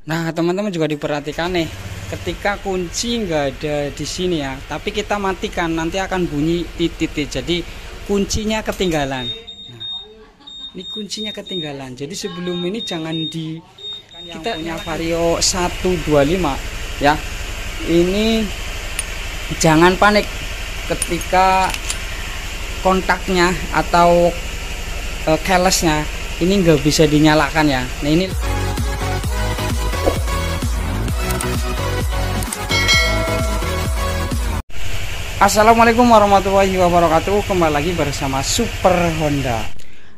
Nah, teman-teman juga diperhatikan nih, ketika kunci nggak ada di sini ya, tapi kita matikan, nanti akan bunyi titit. Jadi kuncinya ketinggalan. Nah, ini kuncinya ketinggalan. Jadi sebelum ini jangan kita punya Vario 125 ya. Ini jangan panik ketika kontaknya atau keylessnya ini nggak bisa dinyalakan ya. Nah, ini Assalamualaikum warahmatullahi wabarakatuh. Kembali lagi bersama Super Honda.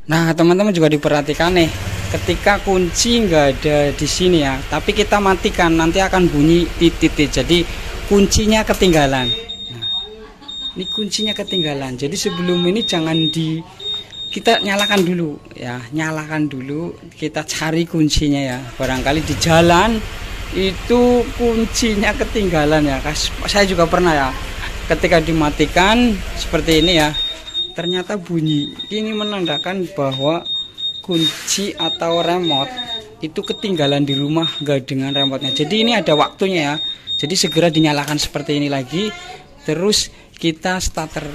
Nah, teman-teman juga diperhatikan nih, ketika kunci nggak ada di sini ya, tapi kita matikan, nanti akan bunyi titit. Jadi kuncinya ketinggalan. Nah, ini kuncinya ketinggalan. Jadi sebelum ini jangan kita nyalakan dulu ya, nyalakan dulu. Kita cari kuncinya ya. Barangkali di jalan itu kuncinya ketinggalan ya. Saya juga pernah ya. Ketika dimatikan seperti ini ya, ternyata bunyi. Ini menandakan bahwa kunci atau remote itu ketinggalan di rumah, nggak dengan remote-nya. Jadi ini ada waktunya ya. Jadi segera dinyalakan seperti ini lagi. Terus kita starter.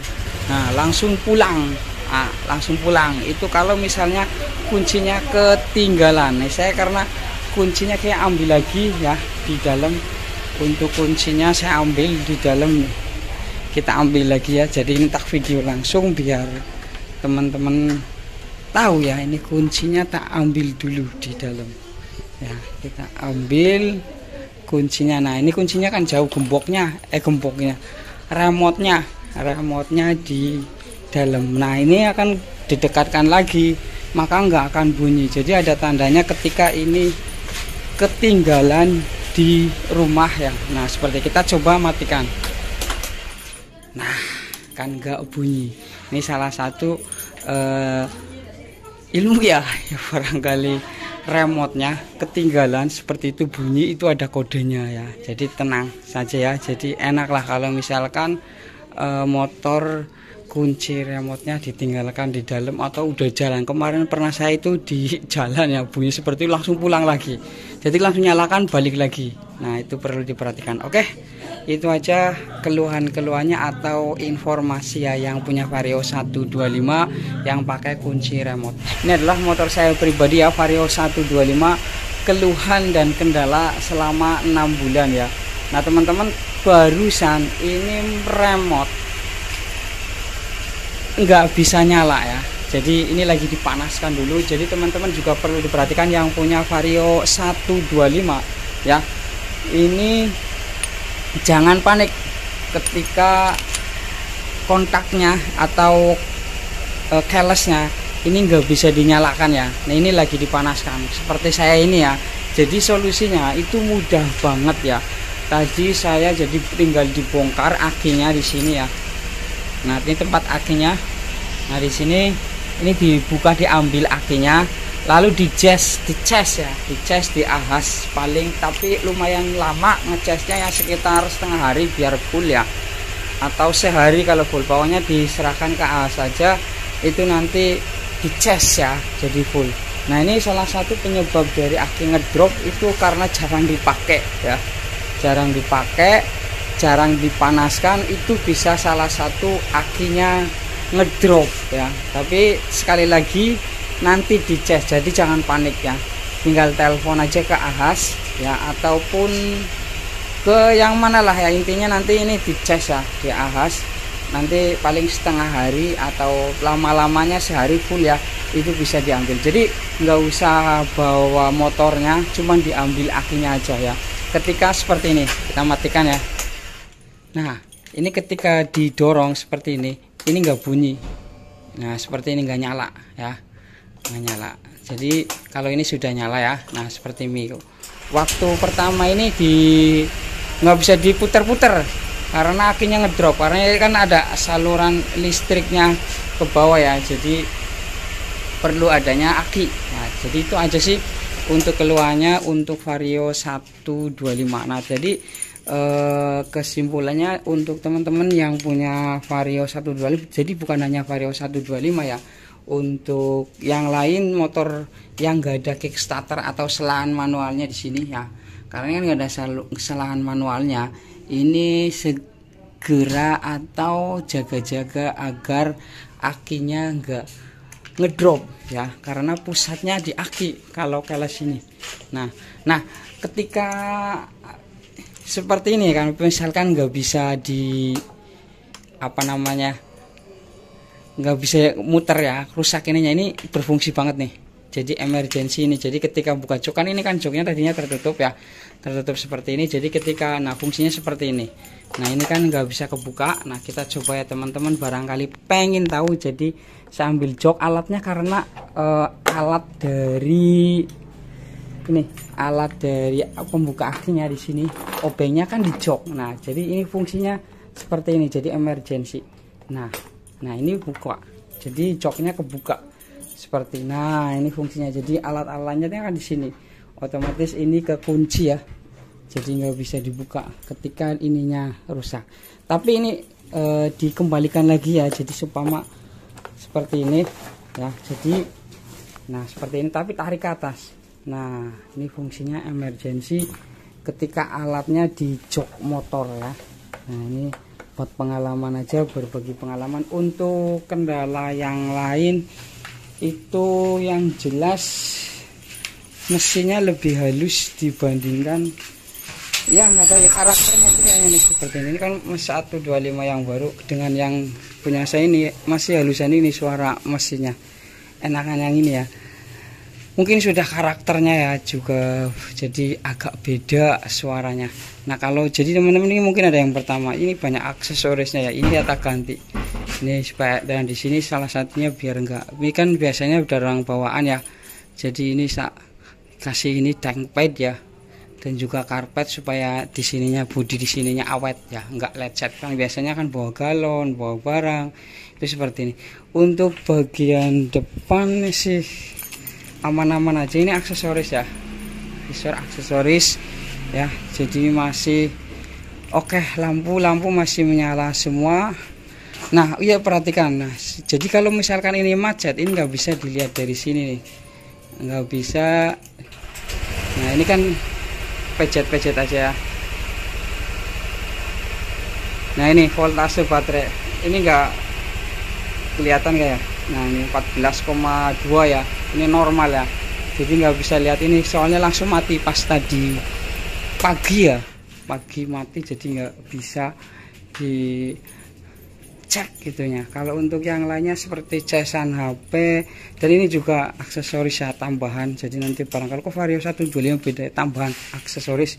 Nah, langsung pulang. Nah, langsung pulang. Itu kalau misalnya kuncinya ketinggalan. Nah, saya karena kuncinya kayak ambil lagi ya di dalam. Untuk kuncinya saya ambil di dalam nih. Kita ambil lagi ya, jadi ini tak video langsung biar teman-teman tahu ya, ini kuncinya tak ambil dulu di dalam ya. Kita ambil kuncinya. Nah, ini kuncinya kan jauh, gemboknya remote-nya di dalam. Nah, ini akan didekatkan lagi, maka nggak akan bunyi. Jadi ada tandanya ketika ini ketinggalan di rumah ya. Nah, seperti kita coba matikan. Nah, kan nggak bunyi. Ini salah satu ilmu ya, barangkali remote-nya ketinggalan seperti itu bunyi, itu ada kodenya ya. Jadi tenang saja ya. Jadi enaklah kalau misalkan motor kunci remote-nya ditinggalkan di dalam atau udah jalan. Kemarin pernah saya itu di jalan ya, bunyi seperti itu, langsung pulang lagi. Jadi langsung nyalakan, balik lagi. Nah, itu perlu diperhatikan. Oke, itu aja keluhan-keluhannya atau informasi ya yang punya Vario 125 yang pakai kunci remote. Ini adalah motor saya pribadi ya, Vario 125, keluhan dan kendala selama 6 bulan ya. Nah, teman-teman, barusan ini remote nggak bisa nyala ya. Jadi ini lagi dipanaskan dulu. Jadi teman-teman juga perlu diperhatikan yang punya Vario 125 ya. Ini jangan panik ketika kontaknya atau keylessnya ini nggak bisa dinyalakan ya. Nah, ini lagi dipanaskan seperti saya ini ya. Jadi solusinya itu mudah banget ya. Tadi saya jadi tinggal dibongkar akinya di sini ya. Nah, ini tempat akinya. Nah, di sini ini dibuka, diambil akinya, lalu dicas ya, diahas paling, tapi lumayan lama ngecasnya ya, sekitar setengah hari biar full ya, atau sehari kalau full. Pokoknya diserahkan ke ahas saja, itu nanti dicas ya jadi full. Nah, ini salah satu penyebab dari aki ngedrop itu karena jarang dipakai ya, jarang dipanaskan, itu bisa salah satu akinya ngedrop ya. Tapi sekali lagi nanti dicas, jadi jangan panik ya, tinggal telepon aja ke ahas ya, ataupun ke yang mana lah ya, intinya nanti ini dicas ya di ahas, nanti paling setengah hari atau lama-lamanya sehari full ya, itu bisa diambil. Jadi nggak usah bawa motornya, cuman diambil akinya aja ya. Ketika seperti ini kita matikan ya. Nah, ini ketika didorong seperti ini nggak bunyi. Nah, seperti ini nggak nyala ya, nggak nyala. Jadi kalau ini sudah nyala ya. Nah, seperti ini. Waktu pertama ini nggak bisa diputer-puter karena akinya ngedrop, karena kan ada saluran listriknya ke bawah ya. Jadi perlu adanya aki. Nah, jadi itu aja sih untuk keluhannya untuk Vario 125. Nah, jadi kesimpulannya untuk teman-teman yang punya Vario 125, jadi bukan hanya Vario 125 ya, untuk yang lain motor yang nggak ada kickstarter atau selaan manualnya di sini ya, karena kan nggak ada kesalahan manualnya. Ini segera atau jaga-jaga agar akinya nggak ngedrop ya, karena pusatnya di aki kalau keles ini. Nah ketika seperti ini kan, misalkan nggak bisa di nggak bisa muter ya, rusak ininya, ini berfungsi banget nih. Jadi emergency ini, jadi ketika buka jok kan, ini kan joknya tadinya tertutup ya, tertutup seperti ini. Jadi ketika fungsinya seperti ini. Nah ini kan nggak bisa kebuka. Nah kita coba ya teman-teman, barangkali pengen tahu. Jadi saya ambil jok alatnya karena alat dari pembuka akinya di sini, obengnya kan di jok. Nah jadi ini fungsinya seperti ini, jadi emergency. Nah ini buka, jadi joknya kebuka seperti. Nah ini fungsinya, jadi alat-alatnya kan di sini, otomatis ini kekunci ya, jadi nggak bisa dibuka ketika ininya rusak. Tapi ini dikembalikan lagi ya, jadi supaya seperti ini ya, jadi seperti ini, tapi tarik ke atas. Nah ini fungsinya emergency ketika alatnya di jok motor ya. Nah ini buat pengalaman aja, berbagi pengalaman. Untuk kendala yang lain itu yang jelas mesinnya lebih halus dibandingkan ya, nggak tahu ya, karakternya tuh kayak ini seperti ini kan. 125 yang baru dengan yang punya saya ini masih halusan ini, suara mesinnya enakan yang ini ya. Mungkin sudah karakternya ya juga, jadi agak beda suaranya. Nah kalau jadi teman-teman ini mungkin ada yang pertama, ini banyak aksesorisnya ya, ini tak ganti ini supaya, dan di sini salah satunya biar enggak, ini kan biasanya udah ruang bawaan ya, jadi ini saya kasih ini tank pad ya, dan juga karpet supaya di sininya, bodi di sininya awet ya, enggak lecet kan biasanya kan bawa galon, bawa barang itu seperti ini. Untuk bagian depan sih aman-aman aja, ini aksesoris ya, aksesoris ya, jadi masih oke. Lampu masih menyala semua. Nah iya perhatikan, jadi kalau misalkan ini macet, ini nggak bisa dilihat dari sini nih, nggak bisa. Nah ini kan pejet aja ya. Nah ini voltase baterai, ini nggak kelihatan kayak. Nah ini 14,2 ya, ini normal ya, jadi nggak bisa lihat ini, soalnya langsung mati pas tadi pagi ya, pagi mati, jadi nggak bisa dicek gitunya. Kalau untuk yang lainnya seperti casan HP, dan ini juga aksesoris ya tambahan, jadi nanti barangkali kok Vario 125 beda tambahan aksesoris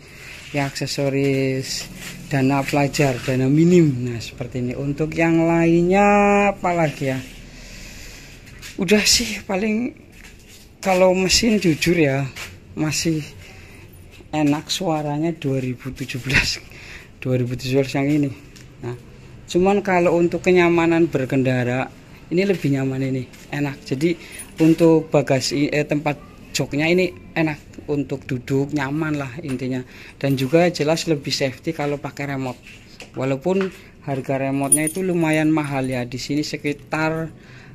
ya, aksesoris dana pelajar, dana minim. Nah seperti ini. Untuk yang lainnya apalagi ya, udah sih paling. Kalau mesin jujur ya masih enak suaranya 2017 yang ini. Nah cuman kalau untuk kenyamanan berkendara ini lebih nyaman, ini enak. Jadi untuk bagasi tempat joknya ini enak, untuk duduk nyaman lah intinya, dan juga jelas lebih safety kalau pakai remote. Walaupun harga remote-nya itu lumayan mahal ya, di sini sekitar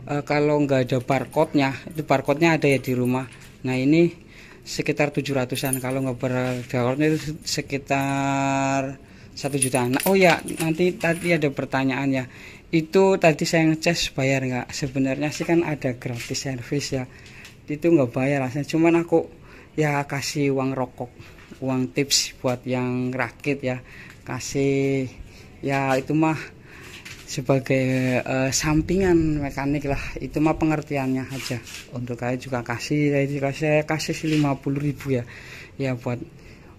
kalau nggak ada barcode-nya, itu barcode-nya ada ya di rumah. Nah ini sekitar 700-an, kalau nggak barcode-nya itu sekitar 1 juta. Nah oh ya, nanti tadi ada pertanyaan ya, itu tadi saya ngecas bayar nggak? Sebenarnya sih kan ada gratis service ya, itu nggak bayar rasanya, cuman aku ya kasih uang rokok, uang tips buat yang rakit ya, kasih ya, itu mah sebagai sampingan mekanik lah, itu mah pengertiannya aja. Untuk saya juga saya kasih 50.000 ya buat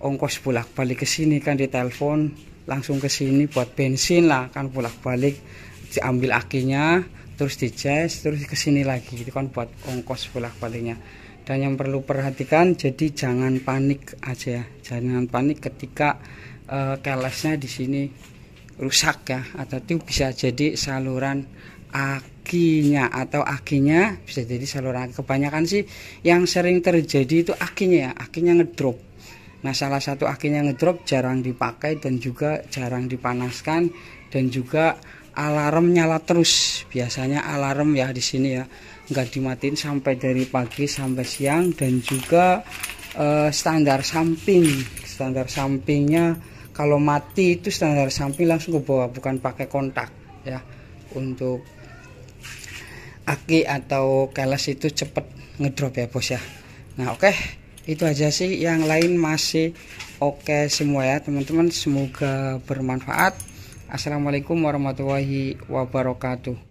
ongkos bolak-balik ke sini kan, ditelepon langsung ke sini buat bensin lah kan, bolak-balik diambil akinya, terus dicas, terus ke sini lagi, itu kan buat ongkos bolak-baliknya. Dan yang perlu perhatikan, jadi jangan panik aja ya, jangan panik ketika kelesnya di sini rusak ya, atau itu bisa jadi saluran akinya, atau akinya bisa jadi saluran. Kebanyakan sih yang sering terjadi itu akinya ya, akinya ngedrop. Nah salah satu akinya ngedrop, jarang dipakai dan juga jarang dipanaskan, dan juga alarm nyala terus. Biasanya alarm ya di sini ya nggak dimatiin sampai dari pagi sampai siang, dan juga standar sampingnya kalau mati itu standar samping langsung ke bawah, bukan pakai kontak ya. Untuk aki atau keles itu cepet ngedrop ya bos ya. Nah oke, itu aja sih, yang lain masih oke semua ya teman-teman, semoga bermanfaat. Assalamualaikum warahmatullahi wabarakatuh.